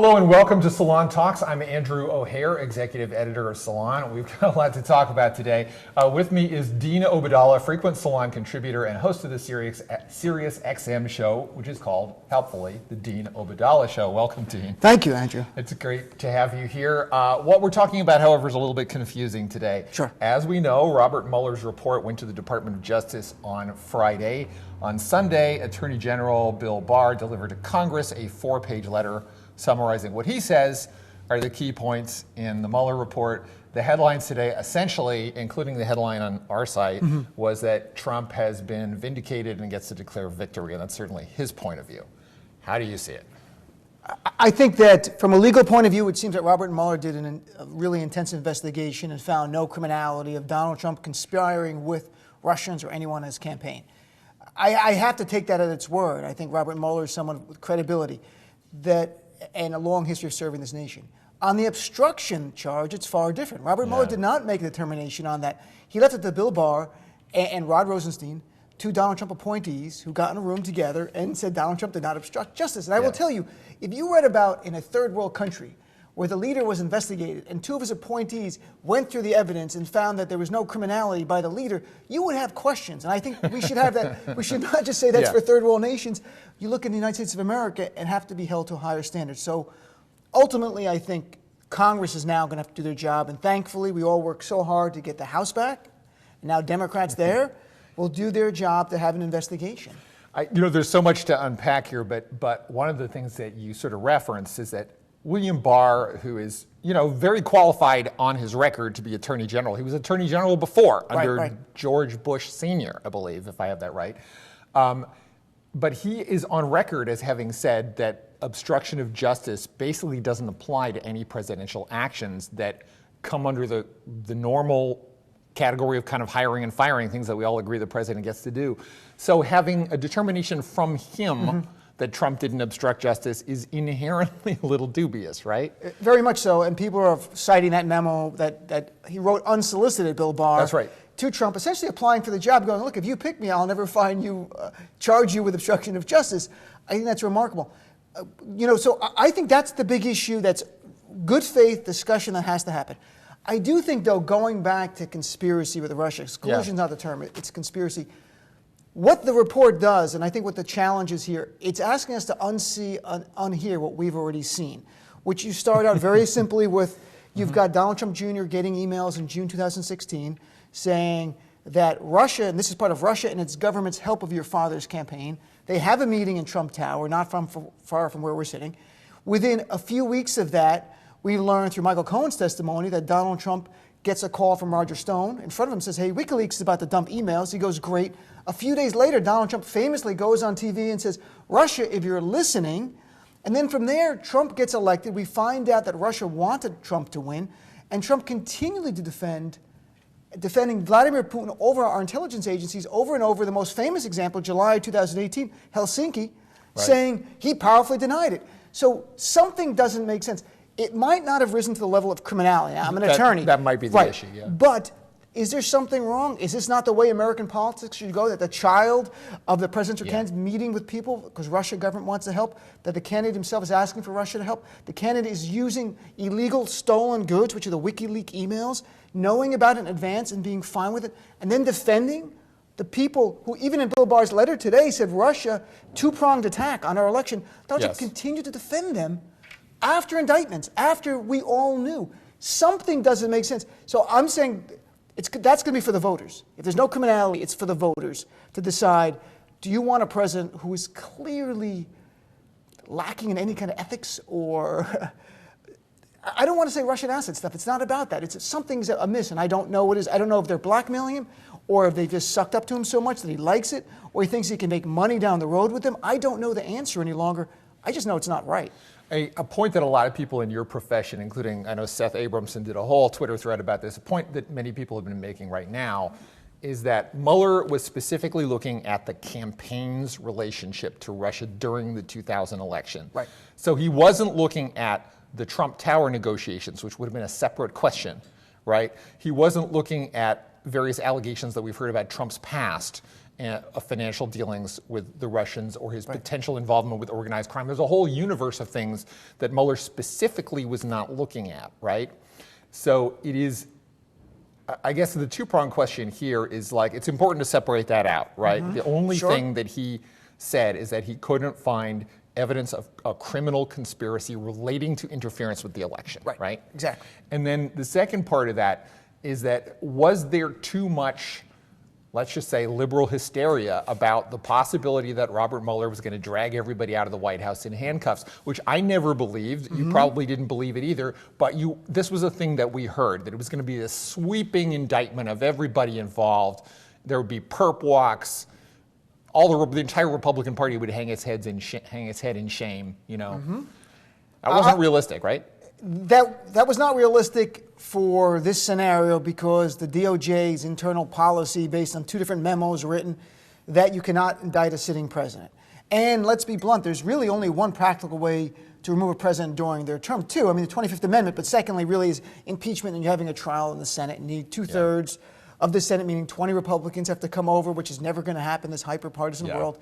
Hello and welcome to Salon Talks. I'm Andrew O'Hare, Executive Editor of Salon. We've got a lot to talk about today. With me is Dean Obeidallah, frequent Salon contributor and host of the Sirius XM show, which is called, helpfully, the Dean Obeidallah Show. Welcome, Dean. Thank you, Andrew. It's great to have you here. What we're talking about, however, is a little bit confusing today. Sure. As we know, Robert Mueller's report went to the Department of Justice on Friday. On Sunday, Attorney General Bill Barr delivered to Congress a 4-page letter summarizing what he says are the key points in the Mueller report. The headlines today, essentially, including the headline on our site, was that Trump has been vindicated and gets to declare victory, and that's certainly his point of view. How do you see it? I think that from a legal point of view, it seems that Robert Mueller did a really intense investigation and found no criminality of Donald Trump conspiring with Russians or anyone in his campaign. I have to take that at its word. I think Robert Mueller is someone with credibility and a long history of serving this nation. On the obstruction charge, it's far different. Robert Mueller did not make a determination on that. He left it to Bill Barr and Rod Rosenstein, two Donald Trump appointees who got in a room together and said Donald Trump did not obstruct justice. And I will tell you, if you read about in a third world country where the leader was investigated and two of his appointees went through the evidence and found that there was no criminality by the leader, you would have questions. And I think we should have that. We should not just say that's for third world nations. You look in the United States of America and have to be held to a higher standard. So ultimately, I think Congress is now going to have to do their job. And thankfully, we all worked so hard to get the House back. And now Democrats there will do their job to have an investigation. There's so much to unpack here, but one of the things that you sort of referenced is that William Barr, who is, very qualified on his record to be Attorney General. He was Attorney General before, under George Bush Sr., I believe, if I have that right. But he is on record as having said that obstruction of justice basically doesn't apply to any presidential actions that come under the normal category of kind of hiring and firing, things that we all agree the president gets to do. So having a determination from him that Trump didn't obstruct justice is inherently a little dubious, right? Very much so, and people are citing that memo that he wrote unsolicited, Bill Barr. That's right. To Trump, essentially applying for the job, going, look, if you pick me, I'll never charge you with obstruction of justice. I think that's remarkable. So I think that's the big issue, that's good faith discussion that has to happen. I do think, though, going back to conspiracy with Russia, collusion's not the term, it's conspiracy. What the report does, and I think what the challenge is here, it's asking us to unhear what we've already seen, which you start out very simply with, you've got Donald Trump Jr. getting emails in June 2016 saying that Russia, and this is part of Russia and its government's help of your father's campaign, they have a meeting in Trump Tower, not far from where we're sitting. Within a few weeks of that, we learned through Michael Cohen's testimony that Donald Trump gets a call from Roger Stone. In front of him says, hey, WikiLeaks is about to dump emails. He goes, great. A few days later, Donald Trump famously goes on TV and says, Russia, if you're listening. And then from there, Trump gets elected. We find out that Russia wanted Trump to win. And Trump continually to defending Vladimir Putin over our intelligence agencies over and over. The most famous example, July 2018, Helsinki, saying he powerfully denied it. So something doesn't make sense. It might not have risen to the level of criminality. Now, I'm an attorney. That might be the issue, yeah. But is there something wrong? Is this not the way American politics should go, that the child of the presidential candidate meeting with people because Russia government wants to help, that the candidate himself is asking for Russia to help, the candidate is using illegal stolen goods, which are the WikiLeaks emails, knowing about it in advance and being fine with it, and then defending the people who, even in Bill Barr's letter today, said Russia, two-pronged attack on our election. Donald Trump continued to defend them after indictments, after we all knew. Something doesn't make sense. So I'm saying that's going to be for the voters. If there's no criminality, it's for the voters to decide, do you want a president who is clearly lacking in any kind of ethics or... I don't want to say Russian asset stuff. It's not about that. It's something's amiss, and I don't know what it is. I don't know if they're blackmailing him or if they just sucked up to him so much that he likes it or he thinks he can make money down the road with them. I don't know the answer any longer. I just know it's not right. A point that a lot of people in your profession, including, I know Seth Abramson did a whole Twitter thread about this, a point that many people have been making right now is that Mueller was specifically looking at the campaign's relationship to Russia during the 2000 election. Right. So he wasn't looking at the Trump Tower negotiations, which would have been a separate question, right? He wasn't looking at various allegations that we've heard about Trump's past financial dealings with the Russians or his potential involvement with organized crime. There's a whole universe of things that Mueller specifically was not looking at, right? So it is, I guess the two-pronged question here is like, it's important to separate that out, right? The only thing that he said is that he couldn't find evidence of a criminal conspiracy relating to interference with the election, right? Exactly. And then the second part of that is that was there too much, let's just say, liberal hysteria about the possibility that Robert Mueller was going to drag everybody out of the White House in handcuffs, which I never believed. You probably didn't believe it either, but this was a thing that we heard, that it was going to be a sweeping indictment of everybody involved. There would be perp walks. The entire Republican Party would hang its head in shame. That wasn't realistic, right? That was not realistic for this scenario because the DOJ's internal policy, based on two different memos written, that you cannot indict a sitting president. And let's be blunt, there's really only one practical way to remove a president during their term, too. I mean, the 25th Amendment, but secondly, really is impeachment, and you're having a trial in the Senate, and you need two-thirds of the Senate, meaning 20 Republicans have to come over, which is never going to happen in this hyper-partisan world.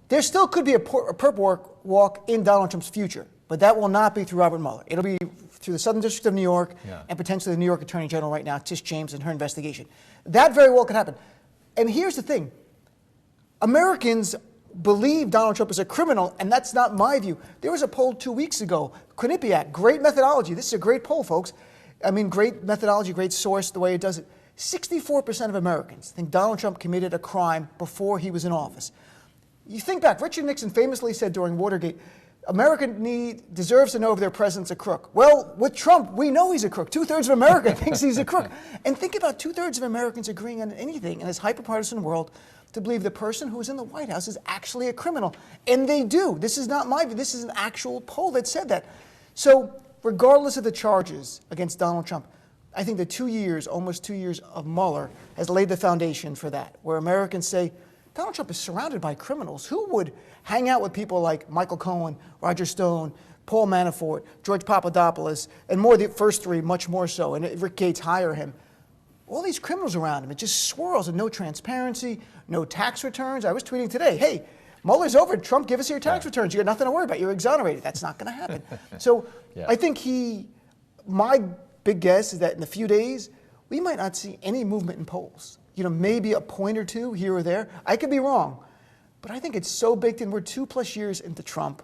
There still could be a perp walk in Donald Trump's future, but that will not be through Robert Mueller. It'll be through the Southern District of New York and potentially the New York Attorney General right now, Tish James, and her investigation. That very well could happen. And here's the thing. Americans believe Donald Trump is a criminal, and that's not my view. There was a poll 2 weeks ago, Quinnipiac, great methodology. This is a great poll, folks. I mean, great methodology, great source, the way it does it. 64% of Americans think Donald Trump committed a crime before he was in office. You think back, Richard Nixon famously said during Watergate, America deserves to know if their president's a crook. Well, with Trump, we know he's a crook. 2/3 of America thinks he's a crook. And think about 2/3 of Americans agreeing on anything in this hyper-partisan world to believe the person who is in the White House is actually a criminal. And they do. This is not my view. This is an actual poll that said that. So regardless of the charges against Donald Trump, I think the 2 years, almost 2 years of Mueller has laid the foundation for that, where Americans say, Donald Trump is surrounded by criminals. Who would hang out with people like Michael Cohen, Roger Stone, Paul Manafort, George Papadopoulos, and more the first three, much more so, and Rick Gates hire him. All these criminals around him, it just swirls, and no transparency, no tax returns. I was tweeting today, hey, Mueller's over. Trump, give us your tax returns. You got nothing to worry about. You're exonerated. That's not going to happen. So I think my big guess is that in a few days, we might not see any movement in polls. Maybe a point or two here or there. I could be wrong, but I think it's so baked in. We're 2+ years into Trump.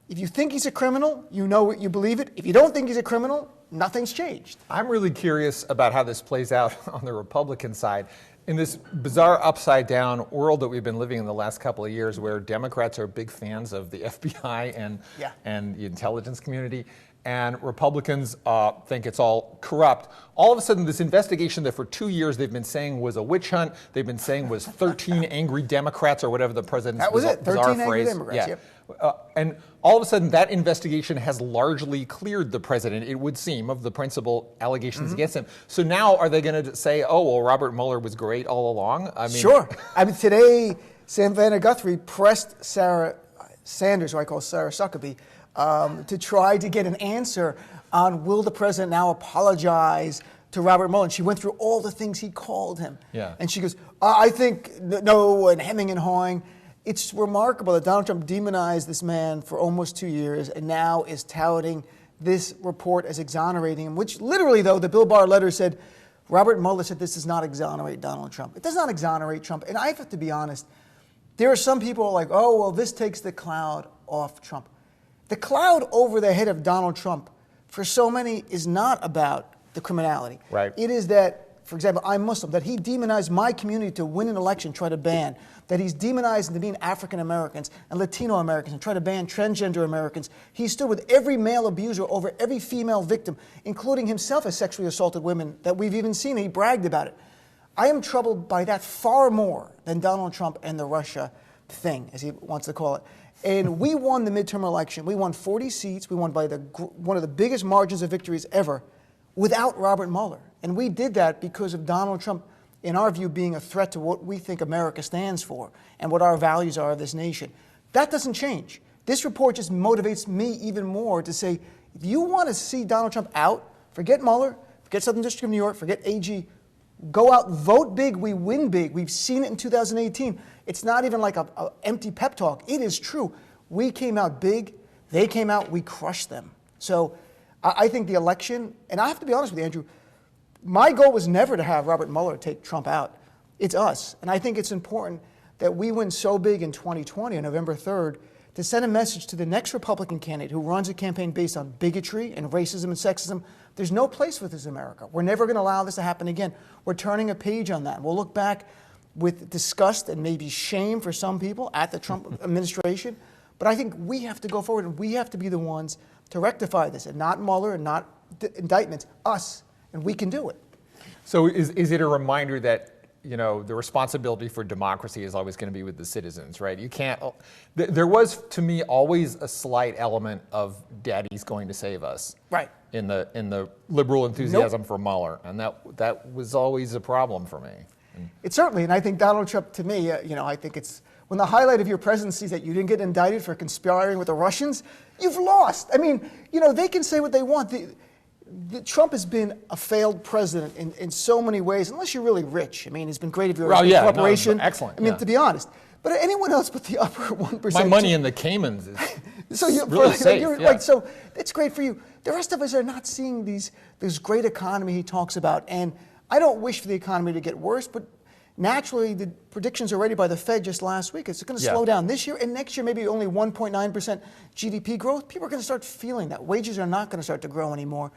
If you think he's a criminal, you know it, you believe it. If you don't think he's a criminal, nothing's changed. I'm really curious about how this plays out on the Republican side. In this bizarre upside-down world that we've been living in the last couple of years, where Democrats are big fans of the FBI and the intelligence community, and Republicans think it's all corrupt. All of a sudden, this investigation that for 2 years they've been saying was a witch hunt, they've been saying was 13 angry Democrats or whatever the president's bizarre 13 angry phrase. Democrats, And all of a sudden, that investigation has largely cleared the president, it would seem, of the principal allegations against him. So now are they going to say, oh, well, Robert Mueller was great all along? I mean, sure. Today, Sam Vanna Guthrie pressed Sarah Sanders, who I call Sarah Suckaby, to try to get an answer on will the president now apologize to Robert Mueller. And she went through all the things he called him. And she goes, I think no, and hemming and hawing. It's remarkable that Donald Trump demonized this man for almost 2 years and now is touting this report as exonerating him, which literally, though, the Bill Barr letter said, Robert Mueller said this does not exonerate Donald Trump. It does not exonerate Trump. And I have to be honest, there are some people like, oh, well, this takes the cloud off Trump. The cloud over the head of Donald Trump, for so many, is not about the criminality. It is that, for example, I'm Muslim, that he demonized my community to win an election, try to ban, that he's demonized and demeaned African Americans and Latino Americans and try to ban transgender Americans. He stood with every male abuser over every female victim, including himself as sexually assaulted women that we've even seen. He bragged about it. I am troubled by that far more than Donald Trump and the Russia thing, as he wants to call it. And we won the midterm election. We won 40 seats. We won by one of the biggest margins of victories ever without Robert Mueller. And we did that because of Donald Trump, in our view, being a threat to what we think America stands for and what our values are of this nation. That doesn't change. This report just motivates me even more to say, if you want to see Donald Trump out, forget Mueller, forget Southern District of New York, forget AG, Go out, vote big, we win big. We've seen it in 2018. It's not even like a empty pep talk. It is true. We came out big, they came out, we crushed them. So I think the election, and I have to be honest with you, Andrew, my goal was never to have Robert Mueller take Trump out. It's us. And I think it's important that we win so big in 2020 on November 3rd to send a message to the next Republican candidate who runs a campaign based on bigotry and racism and sexism. There's no place for this in America. We're never going to allow this to happen again. We're turning a page on that. We'll look back with disgust and maybe shame for some people at the Trump administration. But I think we have to go forward and we have to be the ones to rectify this, and not Mueller and not indictments, us, and we can do it. So is it a reminder that, you know, the responsibility for democracy is always going to be with the citizens, right? You can't, there was, to me, always a slight element of daddy's going to save us. Right. In the liberal enthusiasm for Mueller, and that was always a problem for me. It's certainly, and I think Donald Trump, to me, I think it's, when the highlight of your presidency is that you didn't get indicted for conspiring with the Russians, you've lost. I mean, they can say what they want. Trump has been a failed president in so many ways, unless you're really rich. I mean, he's been great if you're a corporation. No, excellent. I mean, to be honest. But anyone else but the upper 1%. My money in the Caymans is so you're really safe. Right, so it's great for you. The rest of us are not seeing this great economy he talks about. And I don't wish for the economy to get worse, but naturally, the predictions already by the Fed just last week, it's going to slow down this year, and next year maybe only 1.9% GDP growth. People are going to start feeling that. Wages are not going to start to grow anymore.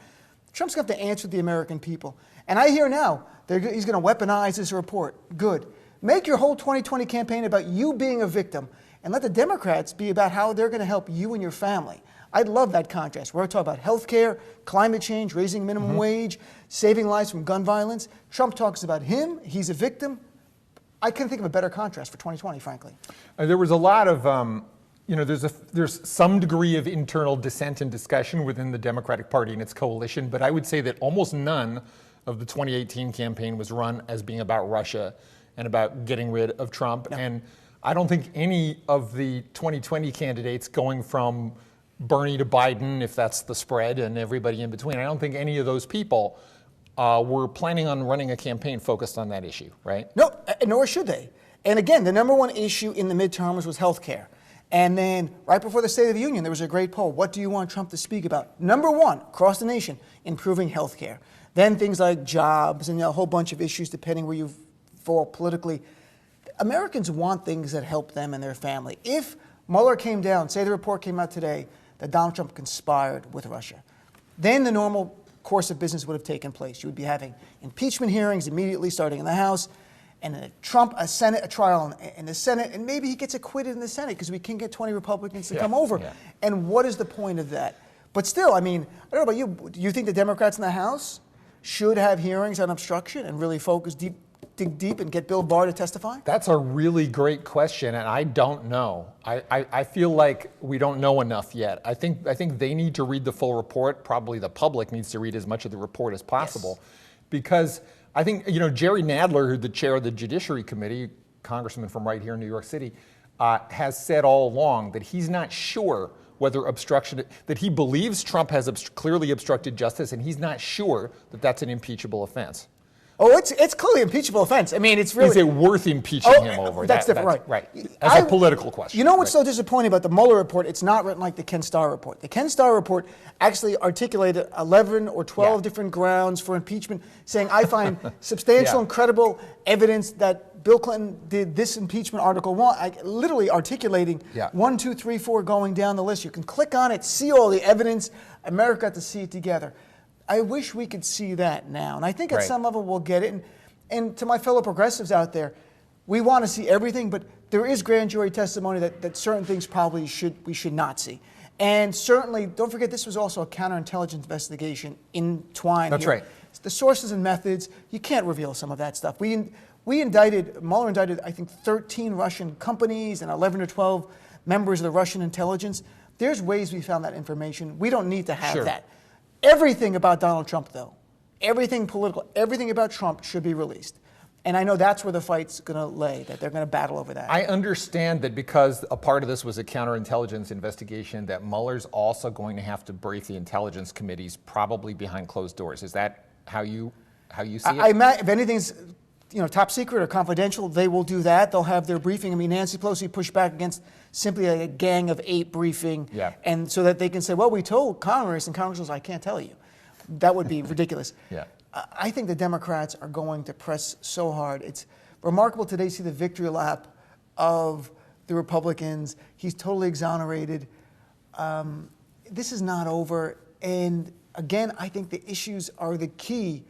Trump's going to have to answer the American people. And I hear now he's going to weaponize this report. Good. Make your whole 2020 campaign about you being a victim, and let the Democrats be about how they're going to help you and your family. I'd love that contrast. We're talking about health care, climate change, raising minimum wage, saving lives from gun violence. Trump talks about him. He's a victim. I couldn't think of a better contrast for 2020, frankly. There was a lot of, there's some degree of internal dissent and discussion within the Democratic Party and its coalition, but I would say that almost none of the 2018 campaign was run as being about Russia and about getting rid of Trump. No. And I don't think any of the 2020 candidates going from Bernie to Biden, if that's the spread, and everybody in between, I don't think any of those people were planning on running a campaign focused on that issue, right? No, nor should they. And again, the number one issue in the midterms was health care. And then right before the State of the Union, there was a great poll. What do you want Trump to speak about? Number one, across the nation, improving health care. Then things like jobs and a whole bunch of issues depending where you fall politically. Americans want things that help them and their family. If Mueller came down, say the report came out today that Donald Trump conspired with Russia, then the normal course of business would have taken place. You would be having impeachment hearings immediately starting in the House, and a trial in the Senate, and maybe he gets acquitted in the Senate because we can't get 20 Republicans to come over. Yeah. And what is the point of that? But still, I mean, I don't know about you. Do you think the Democrats in the House should have hearings on obstruction and really dig deep and get Bill Barr to testify? That's a really great question, and I don't know. I feel like we don't know enough yet. I think they need to read the full report. Probably the public needs to read as much of the report as possible, because I think, Jerry Nadler, who's the chair of the Judiciary Committee, congressman from right here in New York City, has said all along that he's not sure whether obstruction, that he believes Trump has clearly obstructed justice, and he's not sure that that's an impeachable offense. Oh, it's clearly an impeachable offense. I mean, it's really... Is it worth impeaching him over? That's different, right. As a political question. You know what's so disappointing about the Mueller report? It's not written like the Ken Starr report. The Ken Starr report actually articulated 11 or 12 different grounds for impeachment, saying, I find substantial and credible evidence that Bill Clinton did this impeachment article wrong, literally articulating 1, 2, 3, 4 going down the list. You can click on it, see all the evidence. America got to see it together. I wish we could see that now. And I think at some level we'll get it. And to my fellow progressives out there, we want to see everything, but there is grand jury testimony that certain things probably we should not see. And certainly, don't forget, this was also a counterintelligence investigation entwined That's here. right. The sources and methods, you can't reveal some of that stuff. Mueller indicted, I think, 13 Russian companies and 11 or 12 members of the Russian intelligence. There's ways we found that information. We don't need to have that. Everything about Donald Trump, though, everything political, everything about Trump should be released. And I know that's where the fight's going to lay, that they're going to battle over that. I understand that because a part of this was a counterintelligence investigation, that Mueller's also going to have to brief the intelligence committees, probably behind closed doors. Is that how you how you see it? If anything's top secret or confidential, they will do that. They'll have their briefing. I mean, Nancy Pelosi pushed back against simply a gang of 8 briefing, and so that they can say, well, we told Congress, and Congress was, I can't tell you. That would be ridiculous. I think the Democrats are going to press so hard. It's remarkable today to see the victory lap of the Republicans. He's totally exonerated. This is not over. And again, I think the issues are the key.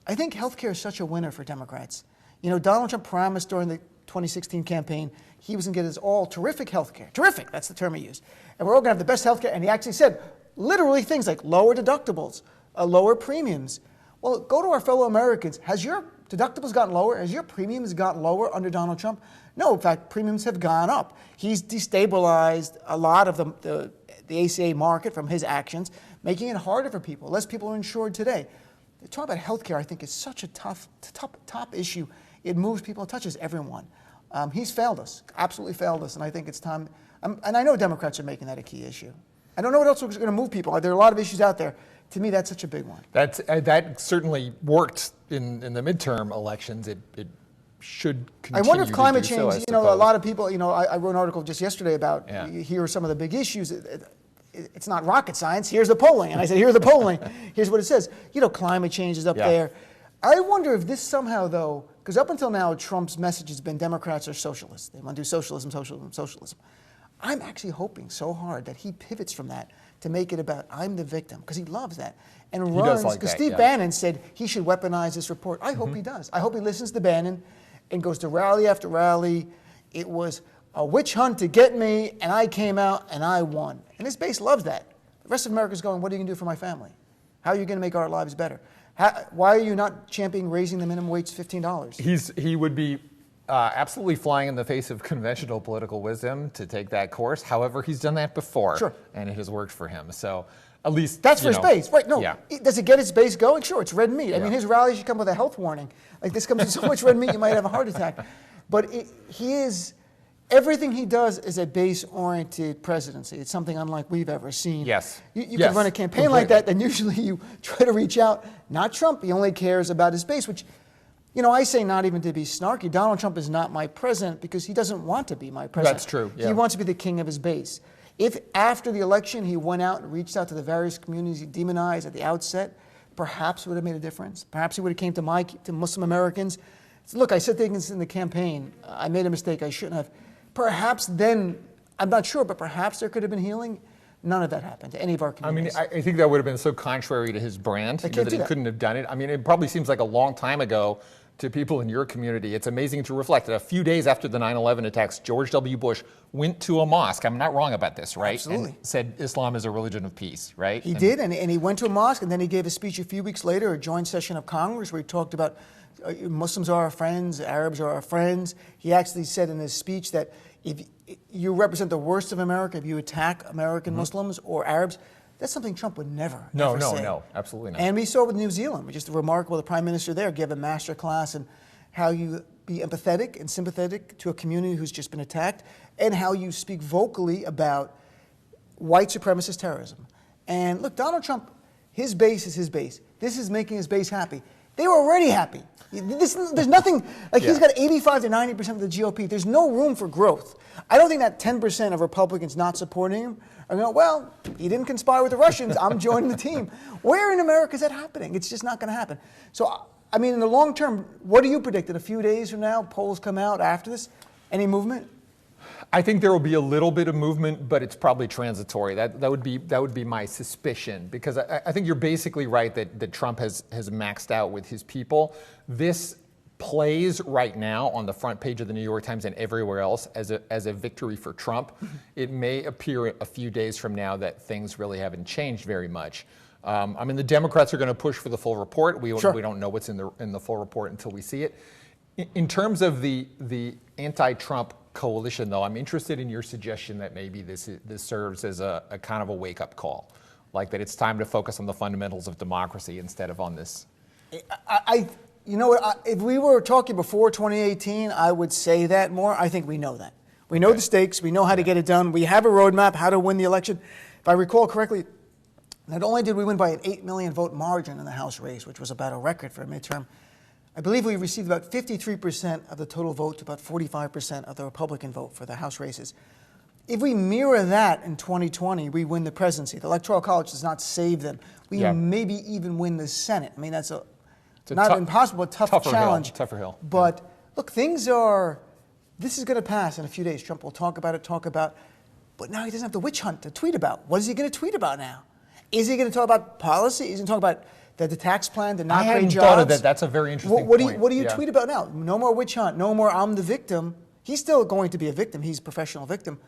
I think healthcare is such a winner for Democrats. Donald Trump promised during the 2016 campaign he was going to get us all terrific healthcare. Terrific, that's the term he used. And we're all going to have the best healthcare. And he actually said literally things like lower deductibles, lower premiums. Well, go to our fellow Americans. Has your deductibles gotten lower? Has your premiums gotten lower under Donald Trump? No, in fact, premiums have gone up. He's destabilized a lot of the ACA market from his actions, making it harder for people. Less people are insured today. Talk about healthcare, I think, is such a top issue. It moves people, it touches everyone. He's failed us, absolutely failed us, and I think it's time. And I know Democrats are making that a key issue. I don't know what else is going to move people. There are a lot of issues out there. To me, that's such a big one. That certainly worked in the midterm elections. It should continue. I wonder if climate change, so, a lot of people, I wrote an article just yesterday about here are some of the big issues. It's not rocket science. Here's the polling. And I said, here's the polling. Here's what it says. Climate change is up there. I wonder if this somehow, though, because up until now, Trump's message has been Democrats are socialists. They want to do socialism, socialism, socialism. I'm actually hoping so hard that he pivots from that to make it about I'm the victim, because he loves that. And runs, because Steve Bannon said he should weaponize this report. I hope he does. I hope he listens to Bannon and goes to rally after rally. It was a witch hunt to get me, and I came out and I won. And his base loves that. The rest of America's going, what are you going to do for my family? How are you going to make our lives better? Why are you not championing raising the minimum wage to $15? He would be absolutely flying in the face of conventional political wisdom to take that course. However, he's done that before, and it has worked for him. So at least that's for his base, right? No, does it get his base going? Sure, it's red meat. I mean, his rally should come with a health warning. Like this comes with so much red meat, you might have a heart attack. But everything he does is a base-oriented presidency. It's something unlike we've ever seen. Yes. You can run a campaign like that, then usually you try to reach out. Not Trump. He only cares about his base, which, I say not even to be snarky. Donald Trump is not my president because he doesn't want to be my president. That's true. He wants to be the king of his base. If after the election he went out and reached out to the various communities he demonized at the outset, perhaps it would have made a difference. Perhaps he would have came to Muslim Americans. Look, I said things in the campaign. I made a mistake. I shouldn't have. Perhaps then, I'm not sure, but perhaps there could have been healing. None of that happened to any of our communities. I think that would have been so contrary to his brand that he couldn't have done it. I mean, it probably seems like a long time ago to people in your community. It's amazing to reflect that a few days after the 9/11 attacks, George W. Bush went to a mosque. I'm not wrong about this, right? Absolutely. And said Islam is a religion of peace, right? He did, and he went to a mosque, and then he gave a speech a few weeks later, a joint session of Congress, where he talked about Muslims are our friends, Arabs are our friends. He actually said in his speech that if you represent the worst of America, if you attack American Muslims or Arabs, that's something Trump would never say. No, absolutely not. And we saw it with New Zealand, which is remarkable. The Prime Minister there gave a master class in how you be empathetic and sympathetic to a community who's just been attacked, and how you speak vocally about white supremacist terrorism. And look, Donald Trump, his base is his base. This is making his base happy. They were already happy. There's nothing, he's got 85 to 90% of the GOP. There's no room for growth. I don't think that 10% of Republicans not supporting him are going, well, he didn't conspire with the Russians, I'm joining the team. Where in America is that happening? It's just not going to happen. So, I mean, in the long term, what do you predict? In a few days from now, polls come out after this? Any movement? I think there will be a little bit of movement, but it's probably transitory. That would be my suspicion, because I think you're basically right that Trump has maxed out with his people. This plays right now on the front page of the New York Times and everywhere else as a victory for Trump. It may appear a few days from now that things really haven't changed very much. I mean, the Democrats are going to push for the full report. We don't know what's in the full report until we see it. In terms of the anti-Trump coalition, though, I'm interested in your suggestion that maybe this serves as a kind of a wake-up call, like that it's time to focus on the fundamentals of democracy instead of on this. You know what? If we were talking before 2018, I would say that more. I think we know that. We know the stakes. We know how to get it done. We have a roadmap, how to win the election. If I recall correctly, Not only did we win by an 8 million vote margin in the House race, which was about a record for a midterm, I believe we received about 53% of the total vote to about 45% of the Republican vote for the House races. If we mirror that in 2020, we win the presidency. The Electoral College does not save them. We maybe even win the Senate. I mean, that's not impossible, but tougher challenge. Tougher hill. But look, this is going to pass in a few days. Trump will talk about it, but now he doesn't have the witch hunt to tweet about. What is he going to tweet about now? Is he going to talk about policy? Is he going to talk about the tax plan, the not great jobs? I hadn't thought of that. That's a very interesting point. What do you tweet about now? No more witch hunt. No more I'm the victim. He's still going to be a victim. He's a professional victim.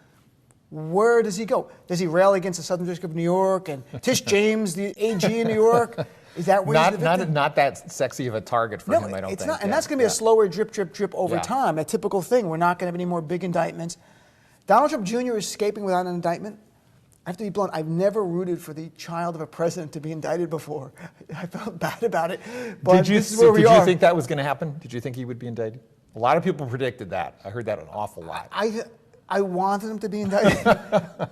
Where does he go? Does he rally against the Southern District of New York and Tish James, the AG in New York? Is that where he's the victim? Not that sexy of a target for him, I don't think. Not, and that's going to be a slower drip over time, a typical thing. We're not going to have any more big indictments. Donald Trump Jr. is escaping without an indictment. I have to be blunt. I've never rooted for the child of a president to be indicted before. I felt bad about it. But did you think that was going to happen? Did you think he would be indicted? A lot of people predicted that. I heard that an awful lot. I wanted him to be indicted.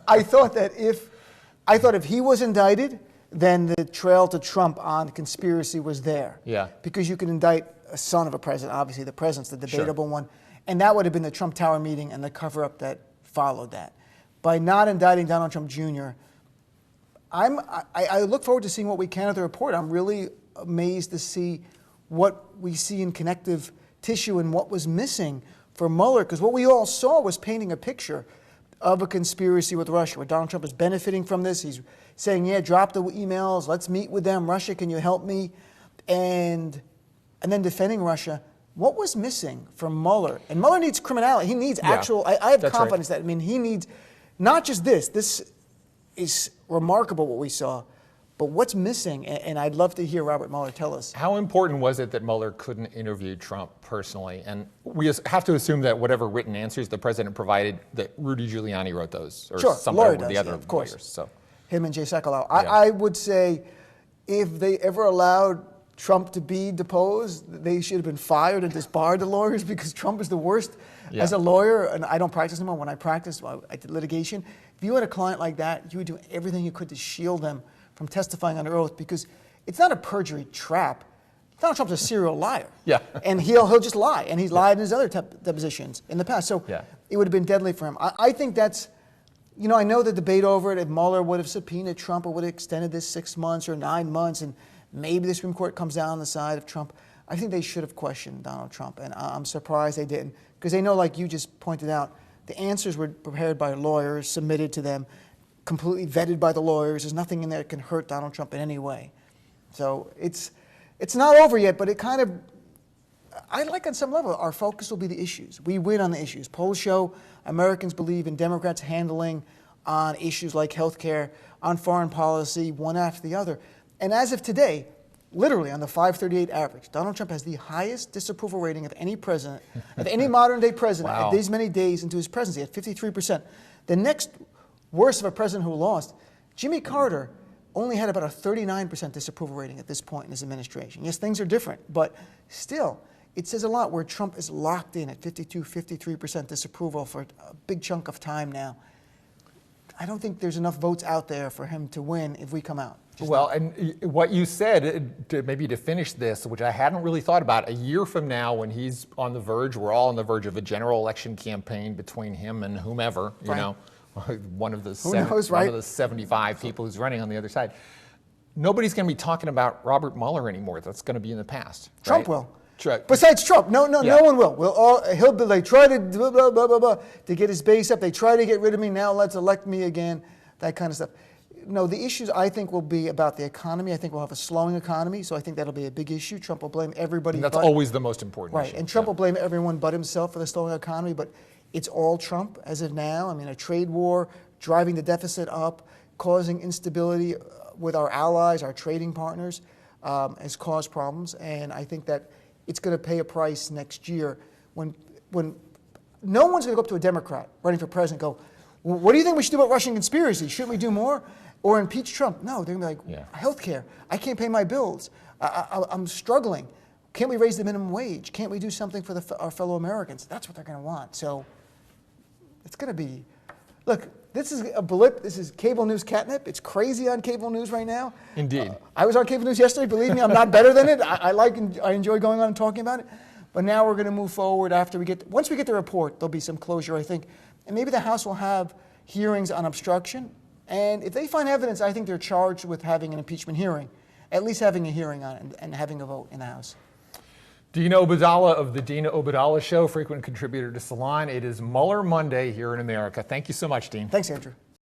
I thought if he was indicted, then the trail to Trump on conspiracy was there. Yeah. Because you can indict a son of a president. Obviously, the president's the debatable one. And that would have been the Trump Tower meeting and the cover-up that followed that. By not indicting Donald Trump Jr., I look forward to seeing what we can of the report. I'm really amazed to see what we see in connective tissue and what was missing for Mueller, because what we all saw was painting a picture of a conspiracy with Russia, where Donald Trump is benefiting from this. He's saying, yeah, drop the emails, let's meet with them. Russia, can you help me? And then defending Russia. What was missing from Mueller? And Mueller needs criminality. He needs actual, I have confidence that, he needs not just this. This is remarkable what we saw, but what's missing? And I'd love to hear Robert Mueller tell us. How important was it that Mueller couldn't interview Trump personally? And we have to assume that whatever written answers the president provided, that Rudy Giuliani wrote those, or somebody with the other of course. lawyers. So. Him and Jay Sekulow. I would say if they ever allowed Trump to be deposed, they should have been fired and disbarred the lawyers, because Trump is the worst as a lawyer. And I don't practice anymore. When I practiced, I did litigation. If you had a client like that, you would do everything you could to shield them from testifying under oath, because it's not a perjury trap. Donald Trump's a serial liar. Yeah. And he'll just lie. And he's lied in his other depositions in the past. So it would have been deadly for him. I think that's, I know the debate over it, if Mueller would have subpoenaed Trump or would have extended this 6 months or 9 months, and maybe the Supreme Court comes down on the side of Trump. I think they should have questioned Donald Trump. And I'm surprised they didn't, because they know, like you just pointed out, the answers were prepared by lawyers, submitted to them, completely vetted by the lawyers. There's nothing in there that can hurt Donald Trump in any way. So it's not over yet, but it kind of, I like on some level, our focus will be the issues. We win on the issues. Polls show Americans believe in Democrats handling on issues like health care, on foreign policy, one after the other. And as of today, literally on the 538 average, Donald Trump has the highest disapproval rating of any president, of any modern day president at these many days into his presidency, at 53%. The next worst of a president who lost, Jimmy Carter, only had about a 39% disapproval rating at this point in his administration. Yes, things are different, but still, it says a lot where Trump is locked in at 52, 53% disapproval for a big chunk of time now. I don't think there's enough votes out there for him to win if we come out. Well, and what you said, maybe to finish this, which I hadn't really thought about, a year from now when he's on the verge, we're all on the verge of a general election campaign between him and whomever, one of the 75 people who's running on the other side. Nobody's going to be talking about Robert Mueller anymore. That's going to be in the past. Trump will. Besides Trump, no one will. They try to blah, blah, blah, blah, blah, to get his base up. They try to get rid of me. Now let's elect me again. That kind of stuff. No, the issues I think will be about the economy. I think we'll have a slowing economy, so I think that'll be a big issue. Trump will blame everybody. And that's always the most important issue. And Trump will blame everyone but himself for the slowing economy, but it's all Trump as of now. I mean, a trade war, driving the deficit up, causing instability with our allies, our trading partners, has caused problems. And I think that it's going to pay a price next year when no one's going to go up to a Democrat running for president and go, what do you think we should do about Russian conspiracy? Shouldn't we do more? Or impeach Trump? No, they're going to be like, health care. I can't pay my bills. I'm struggling. Can't we raise the minimum wage? Can't we do something for our fellow Americans? That's what they're going to want. So it's going to be, look, This is a blip. This is cable news catnip. It's crazy on cable news right now. Indeed. I was on cable news yesterday. Believe me, I'm not better than it. I enjoy going on and talking about it. But now we're going to move forward once we get the report, there'll be some closure, I think. And maybe the House will have hearings on obstruction. And if they find evidence, I think they're charged with having an impeachment hearing, at least having a hearing on it and having a vote in the House. Dean Obeidallah of the Dean Obeidallah Show, frequent contributor to Salon. It is Mueller Monday here in America. Thank you so much, Dean. Thanks, Andrew.